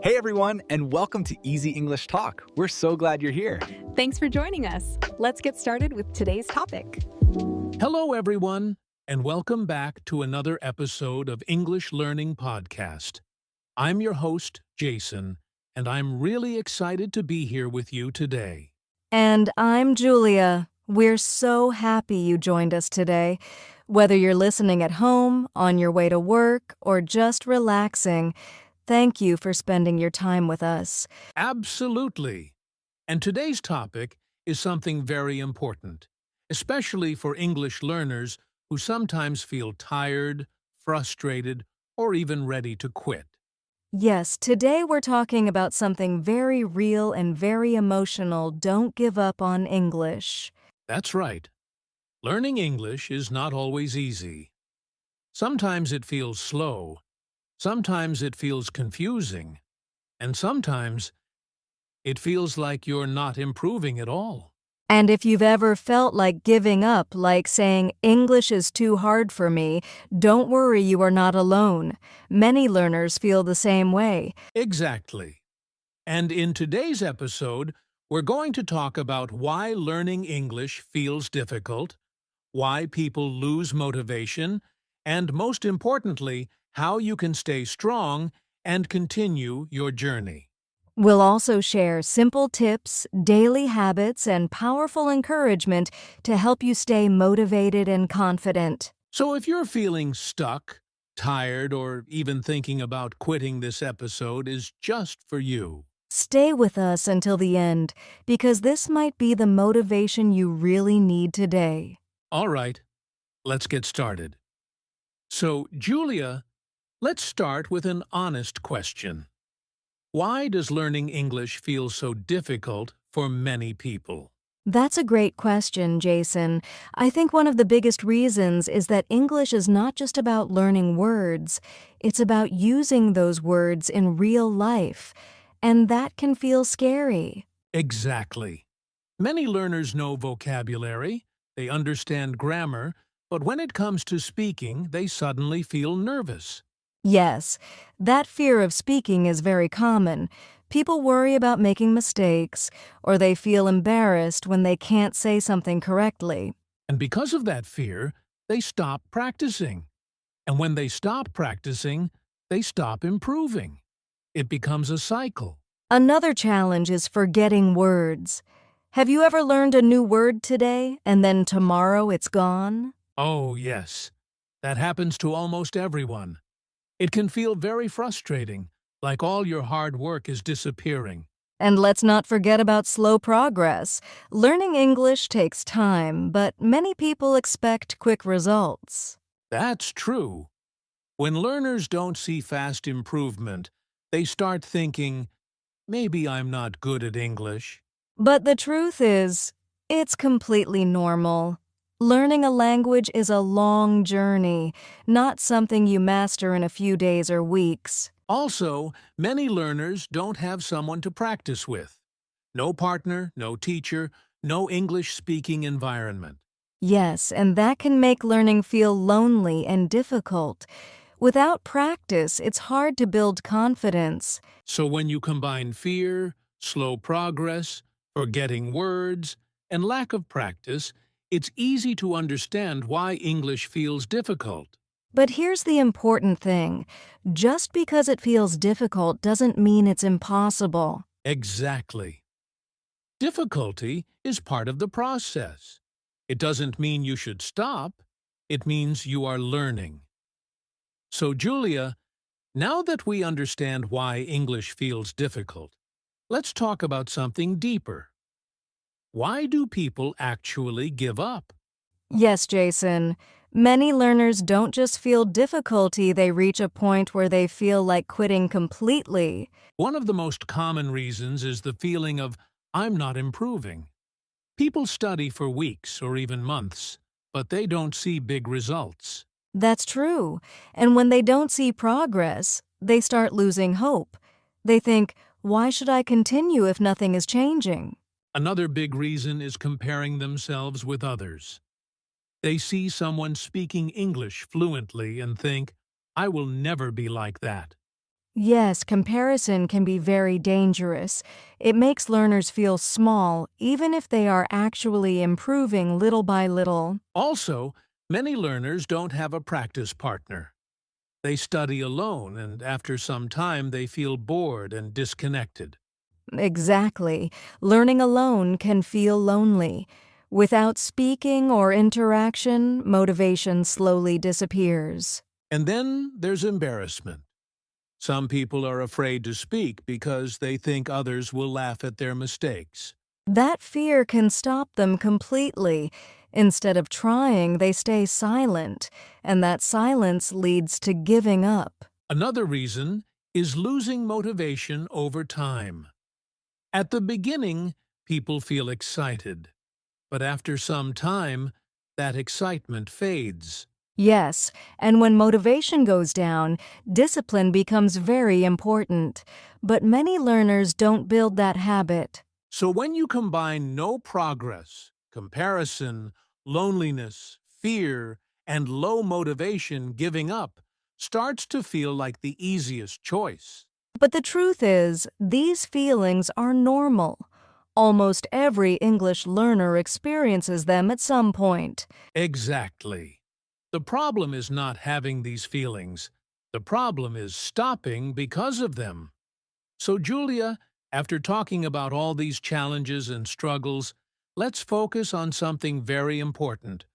Hey everyone, and welcome to Easy English Talk. We're so glad you're here. Thanks for joining us. Let's get started with today's topic. Hello, everyone, and welcome back to another episode of English Learning Podcast. I'm your host, Jason, and I'm really excited to be here with you today. And I'm Julia. We're so happy you joined us today. Whether you're listening at home, on your way to work, or just relaxing, thank you for spending your time with us. Absolutely. And today's topic is something very important, especially for English learners who sometimes feel tired, frustrated, or even ready to quit. Yes, today we're talking about something very real and very emotional. Don't give up on English. That's right. Learning English is not always easy. Sometimes it feels slow, sometimes it feels confusing, and sometimes it feels like you're not improving at all. And if you've ever felt like giving up, like saying, English is too hard for me, don't worry, you are not alone. Many learners feel the same way. Exactly. And in today's episode, we're going to talk about why learning English feels difficult, why people lose motivation, and most importantly, how you can stay strong and continue your journey. We'll also share simple tips, daily habits, and powerful encouragement to help you stay motivated and confident. So if you're feeling stuck, tired, or even thinking about quitting, this episode is just for you. Stay with us until the end, because this might be the motivation you really need today. All right, let's get started. So, Julia, let's start with an honest question. Why does learning English feel so difficult for many people? That's a great question, Jason. I think one of the biggest reasons is that English is not just about learning words. It's about using those words in real life. And that can feel scary. Exactly. Many learners know vocabulary, they understand grammar, but when it comes to speaking, they suddenly feel nervous. Yes, that fear of speaking is very common. People worry about making mistakes, or they feel embarrassed when they can't say something correctly. And because of that fear, they stop practicing. And when they stop practicing, they stop improving. It becomes a cycle. Another challenge is forgetting words. Have you ever learned a new word today, and then tomorrow it's gone? Oh, yes. That happens to almost everyone. It can feel very frustrating, like all your hard work is disappearing. And let's not forget about slow progress. Learning English takes time, but many people expect quick results. That's true. When learners don't see fast improvement, they start thinking, maybe I'm not good at English. But the truth is, it's completely normal. Learning a language is a long journey, not something you master in a few days or weeks. Also, many learners don't have someone to practice with. No partner, no teacher, no English-speaking environment. Yes, and that can make learning feel lonely and difficult. Without practice, it's hard to build confidence. So when you combine fear, slow progress, forgetting words, and lack of practice, it's easy to understand why English feels difficult. But here's the important thing. Just because it feels difficult doesn't mean it's impossible. Exactly. Difficulty is part of the process. It doesn't mean you should stop. It means you are learning. So, Julia, now that we understand why English feels difficult, let's talk about something deeper. Why do people actually give up? Yes, Jason. Many learners don't just feel difficulty, they reach a point where they feel like quitting completely. One of the most common reasons is the feeling of, I'm not improving. People study for weeks or even months, but they don't see big results. That's true. And when they don't see progress, they start losing hope. They think, why should I continue if nothing is changing? Another big reason is comparing themselves with others. They see someone speaking English fluently and think, I will never be like that. Yes, comparison can be very dangerous. It makes learners feel small, even if they are actually improving little by little. Also, many learners don't have a practice partner. They study alone, and after some time they feel bored and disconnected. Exactly. Learning alone can feel lonely. Without speaking or interaction, motivation slowly disappears. And then there's embarrassment. Some people are afraid to speak because they think others will laugh at their mistakes. That fear can stop them completely. Instead of trying, they stay silent, and that silence leads to giving up. Another reason is losing motivation over time. At the beginning, people feel excited, but after some time, that excitement fades. Yes, and when motivation goes down, discipline becomes very important. But many learners don't build that habit. So when you combine no progress, comparison, loneliness, fear, and low motivation, giving up starts to feel like the easiest choice. But the truth is, these feelings are normal. Almost every English learner experiences them at some point. Exactly. The problem is not having these feelings. The problem is stopping because of them. So, Julia, after talking about all these challenges and struggles, let's focus on something very important.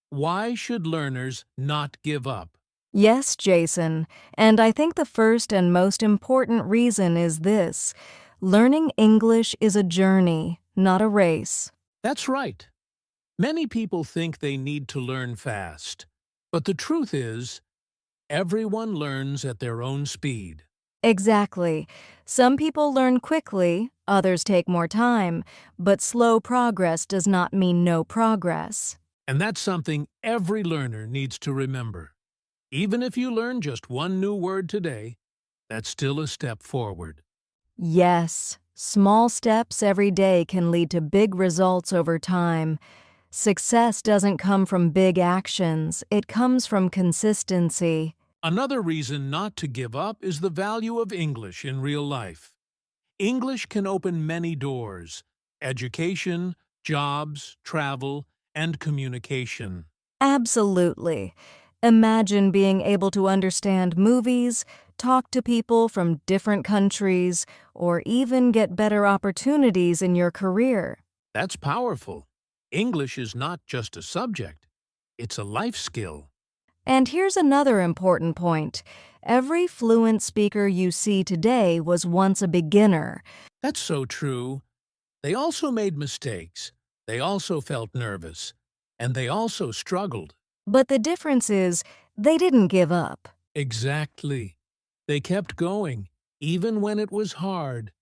Why should learners not give up? Yes, Jason, and I think the first and most important reason is this: learning English is a journey, not a race. That's right. Many people think they need to learn fast. But the truth is, everyone learns at their own speed. Exactly. Some people learn quickly, others take more time, but slow progress does not mean no progress. And that's something every learner needs to remember. Even if you learn just one new word today, that's still a step forward. Yes, small steps every day can lead to big results over time. Success doesn't come from big actions, it comes from consistency. Another reason not to give up is the value of English in real life. English can open many doors: education, jobs, travel, and communication. Absolutely. Imagine being able to understand movies, talk to people from different countries, or even get better opportunities in your career. That's powerful. English is not just a subject, it's a life skill. And here's another important point. Every fluent speaker you see today was once a beginner. That's so true. They also made mistakes. They also felt nervous. And they also struggled. But the difference is, they didn't give up. Exactly. They kept going, even when it was hard.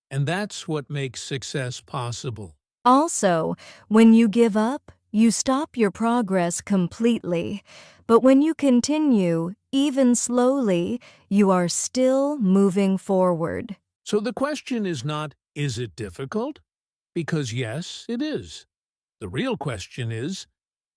And that's what makes success possible. Also, when you give up, you stop your progress completely. But when you continue, even slowly, you are still moving forward. So the question is not, is it difficult? Because yes, it is. The real question is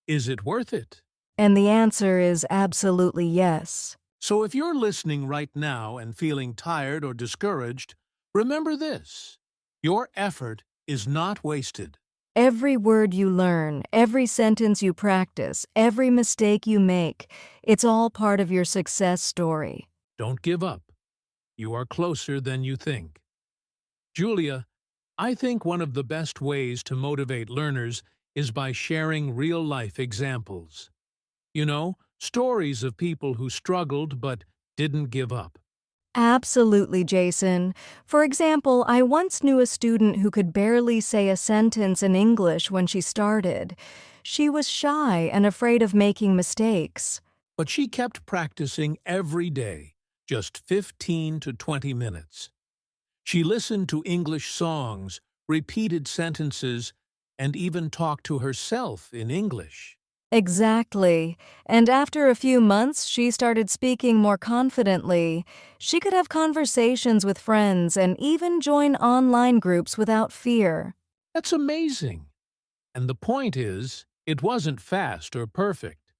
it worth it? And the answer is absolutely yes. So if you're listening right now and feeling tired or discouraged, remember this: your effort is not wasted. Every word you learn, every sentence you practice, every mistake you make, it's all part of your success story. Don't give up. You are closer than you think. Julia, I think one of the best ways to motivate learners is by sharing real-life examples. You know, stories of people who struggled but didn't give up. Absolutely, Jason. For example, I once knew a student who could barely say a sentence in English when she started. She was shy and afraid of making mistakes. But she kept practicing every day, just 15 to 20 minutes. She listened to English songs, repeated sentences, and even talked to herself in English. Exactly. And after a few months, she started speaking more confidently. She could have conversations with friends and even join online groups without fear. That's amazing. And the point is, it wasn't fast or perfect.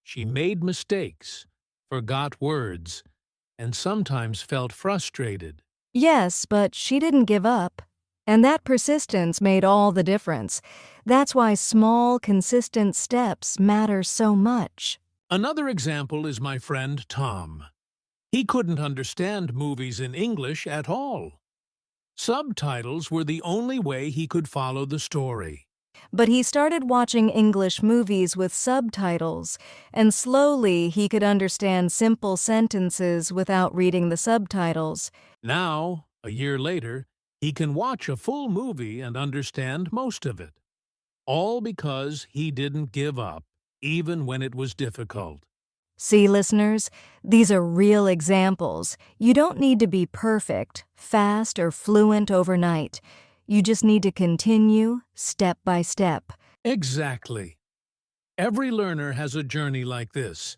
She made mistakes, forgot words, and sometimes felt frustrated. Yes, but she didn't give up. And that persistence made all the difference. That's why small, consistent steps matter so much. Another example is my friend Tom. He couldn't understand movies in English at all. Subtitles were the only way he could follow the story. But he started watching English movies with subtitles, and slowly he could understand simple sentences without reading the subtitles. Now, a year later, he can watch a full movie and understand most of it. All because he didn't give up, even when it was difficult. See, listeners, these are real examples. You don't need to be perfect, fast, or fluent overnight. You just need to continue, step by step. Exactly. Every learner has a journey like this,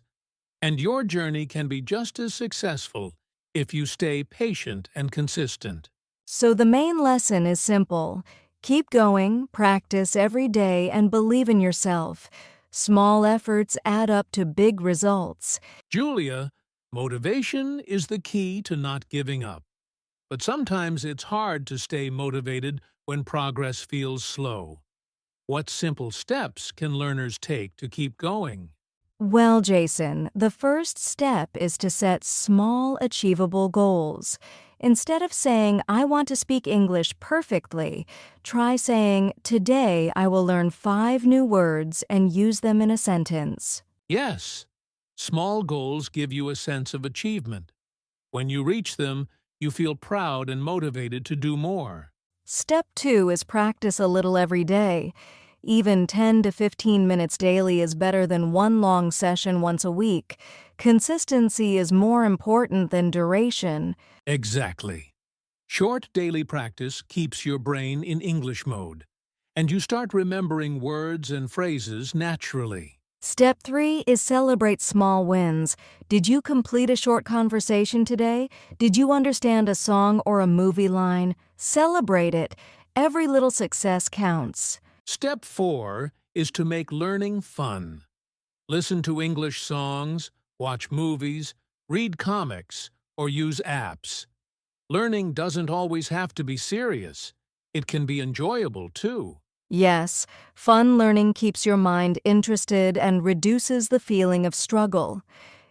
and your journey can be just as successful if you stay patient and consistent. So the main lesson is simple. Keep going, practice every day, and believe in yourself. Small efforts add up to big results. Julia, motivation is the key to not giving up. But sometimes it's hard to stay motivated when progress feels slow. What simple steps can learners take to keep going? Well, Jason, the first step is to set small, achievable goals. Instead of saying, I want to speak English perfectly, try saying, today I will learn 5 new words and use them in a sentence. Yes, small goals give you a sense of achievement. When you reach them, you feel proud and motivated to do more. Step 2 is practice a little every day. Even 10 to 15 minutes daily is better than one long session once a week. Consistency is more important than duration. Exactly. Short daily practice keeps your brain in English mode, and you start remembering words and phrases naturally. Step 3 is celebrate small wins. Did you complete a short conversation today? Did you understand a song or a movie line? Celebrate it. Every little success counts. Step 4 is to make learning fun. Listen to English songs, watch movies, read comics, or use apps. Learning doesn't always have to be serious. It can be enjoyable, too. Yes, fun learning keeps your mind interested and reduces the feeling of struggle.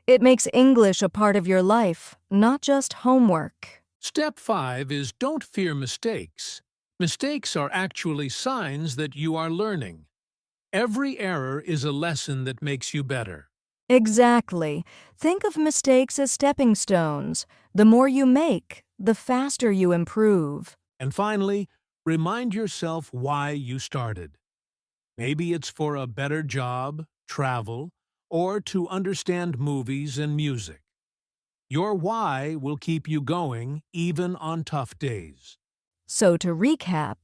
It makes English a part of your life, not just homework. Step 5 is don't fear mistakes. Mistakes are actually signs that you are learning. Every error is a lesson that makes you better. Exactly. Think of mistakes as stepping stones. The more you make, the faster you improve. And finally, remind yourself why you started. Maybe it's for a better job, travel, or to understand movies and music. Your why will keep you going even on tough days. So to recap,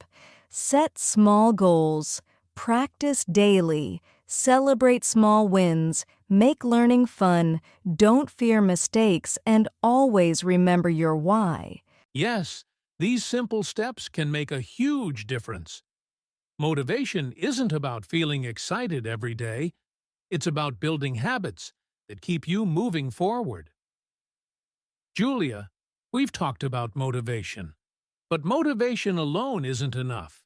set small goals, practice daily, celebrate small wins, make learning fun, don't fear mistakes, and always remember your why. Yes, these simple steps can make a huge difference. Motivation isn't about feeling excited every day. It's about building habits that keep you moving forward. Julia, we've talked about motivation, but motivation alone isn't enough.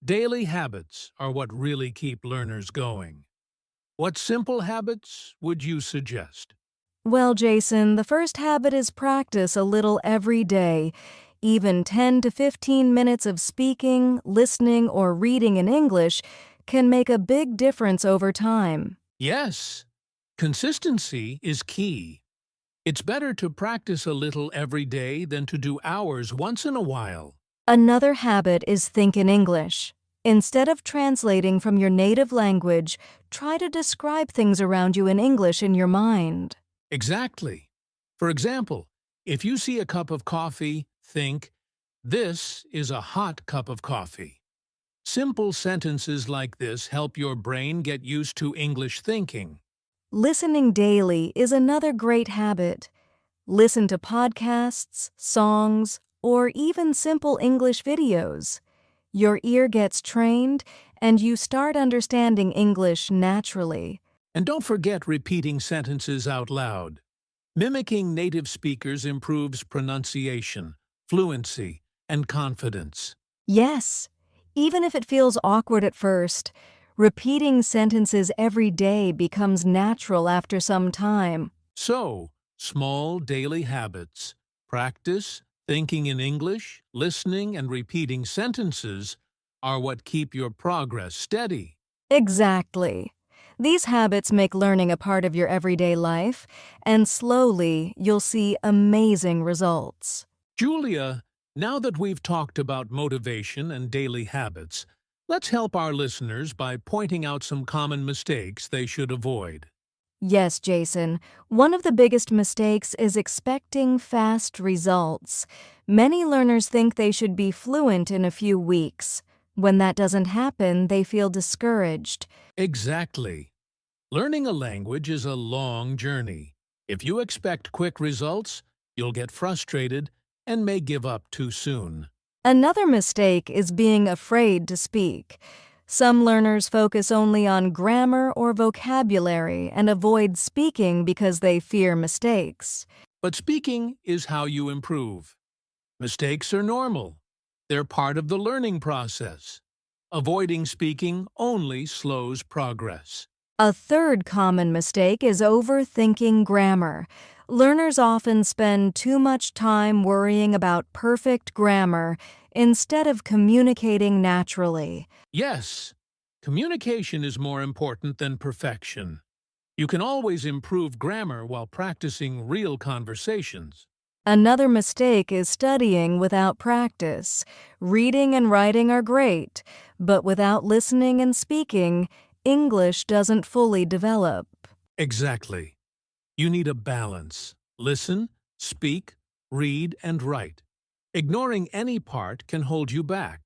Daily habits are what really keep learners going. What simple habits would you suggest? Well, Jason, the first habit is practice a little every day. Even 10 to 15 minutes of speaking, listening, or reading in English can make a big difference over time. Yes, consistency is key. It's better to practice a little every day than to do hours once in a while. Another habit is think in English. Instead of translating from your native language, try to describe things around you in English in your mind. Exactly. For example, if you see a cup of coffee, think, "This is a hot cup of coffee." Simple sentences like this help your brain get used to English thinking. Listening daily is another great habit. Listen to podcasts, songs, or even simple English videos. Your ear gets trained, and you start understanding English naturally. And don't forget repeating sentences out loud. Mimicking native speakers improves pronunciation, fluency, and confidence. Yes, even if it feels awkward at first, repeating sentences every day becomes natural after some time. So, small daily habits, practice, thinking in English, listening, and repeating sentences are what keep your progress steady. Exactly. These habits make learning a part of your everyday life, and slowly you'll see amazing results. Julia, now that we've talked about motivation and daily habits, let's help our listeners by pointing out some common mistakes they should avoid. Yes, Jason, one of the biggest mistakes is expecting fast results. Many learners think they should be fluent in a few weeks. When that doesn't happen, they feel discouraged. Exactly. Learning a language is a long journey. If you expect quick results, you'll get frustrated and may give up too soon. Another mistake is being afraid to speak. Some learners focus only on grammar or vocabulary and avoid speaking because they fear mistakes. But speaking is how you improve. Mistakes are normal. They're part of the learning process. Avoiding speaking only slows progress. A third common mistake is overthinking grammar. Learners often spend too much time worrying about perfect grammar instead of communicating naturally. Yes, communication is more important than perfection. You can always improve grammar while practicing real conversations. Another mistake is studying without practice. Reading and writing are great, but without listening and speaking, English doesn't fully develop. Exactly. You need a balance. Listen, speak, read, and write. Ignoring any part can hold you back.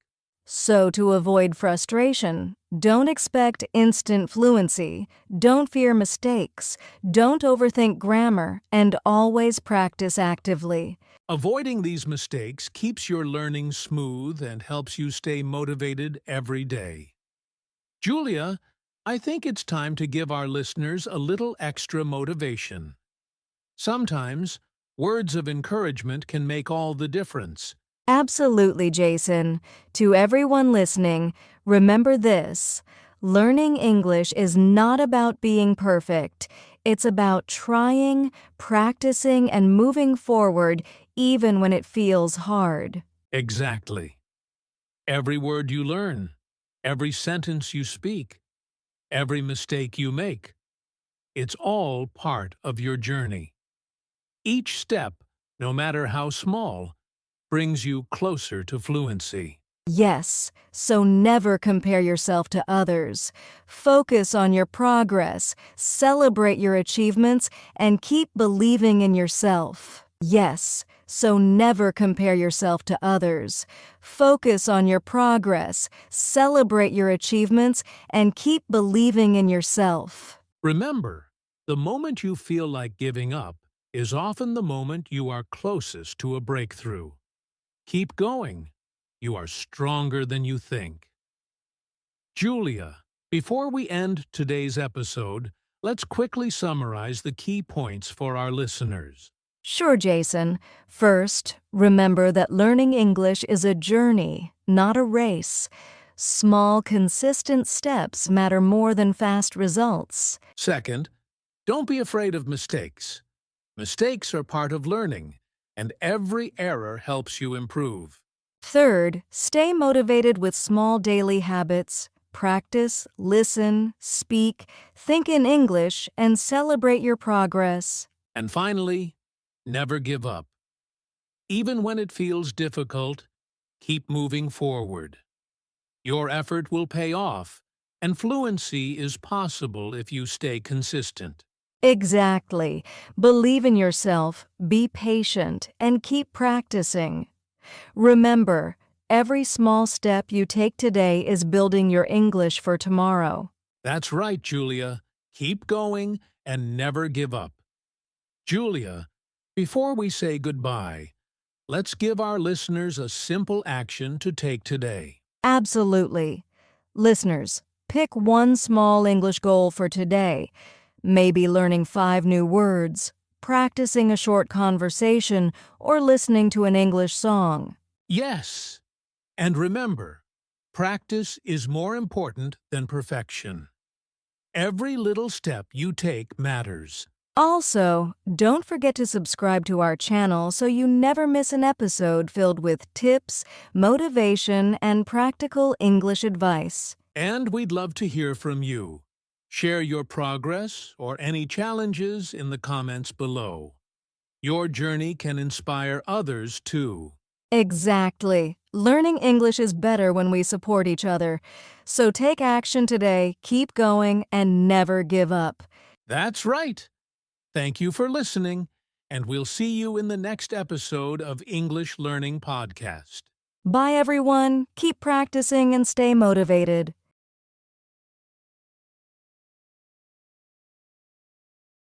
So, to avoid frustration, don't expect instant fluency, don't fear mistakes, don't overthink grammar, and always practice actively. Avoiding these mistakes keeps your learning smooth and helps you stay motivated every day. Julia, I think it's time to give our listeners a little extra motivation. Sometimes, words of encouragement can make all the difference. Absolutely, Jason. To everyone listening, remember this. Learning English is not about being perfect. It's about trying, practicing, and moving forward even when it feels hard. Exactly. Every word you learn, every sentence you speak, every mistake you make, it's all part of your journey. Each step, no matter how small, brings you closer to fluency. Yes, so never compare yourself to others. Focus on your progress, celebrate your achievements, and keep believing in yourself. Yes, so never compare yourself to others. Focus on your progress, celebrate your achievements, and keep believing in yourself. Remember, the moment you feel like giving up is often the moment you are closest to a breakthrough. Keep going. You are stronger than you think. Julia, before we end today's episode, let's quickly summarize the key points for our listeners. Sure, Jason. First, remember that learning English is a journey, not a race. Small, consistent steps matter more than fast results. Second, don't be afraid of mistakes. Mistakes are part of learning, and every error helps you improve. Third, stay motivated with small daily habits. Practice, listen, speak, think in English, and celebrate your progress. And finally, never give up. Even when it feels difficult, keep moving forward. Your effort will pay off, and fluency is possible if you stay consistent. Exactly. Believe in yourself, be patient, and keep practicing. Remember, every small step you take today is building your English for tomorrow. That's right, Julia. Keep going and never give up. Julia, before we say goodbye, let's give our listeners a simple action to take today. Absolutely. Listeners, pick one small English goal for today. Maybe learning 5 new words, practicing a short conversation, or listening to an English song. Yes. And remember, practice is more important than perfection. Every little step you take matters. Also, don't forget to subscribe to our channel so you never miss an episode filled with tips, motivation, and practical English advice. And we'd love to hear from you. Share your progress or any challenges in the comments below. Your journey can inspire others too. Exactly. Learning English is better when we support each other. So take action today, keep going, and never give up. That's right. Thank you for listening, and we'll see you in the next episode of English Learning Podcast. Bye, everyone. Keep practicing and stay motivated.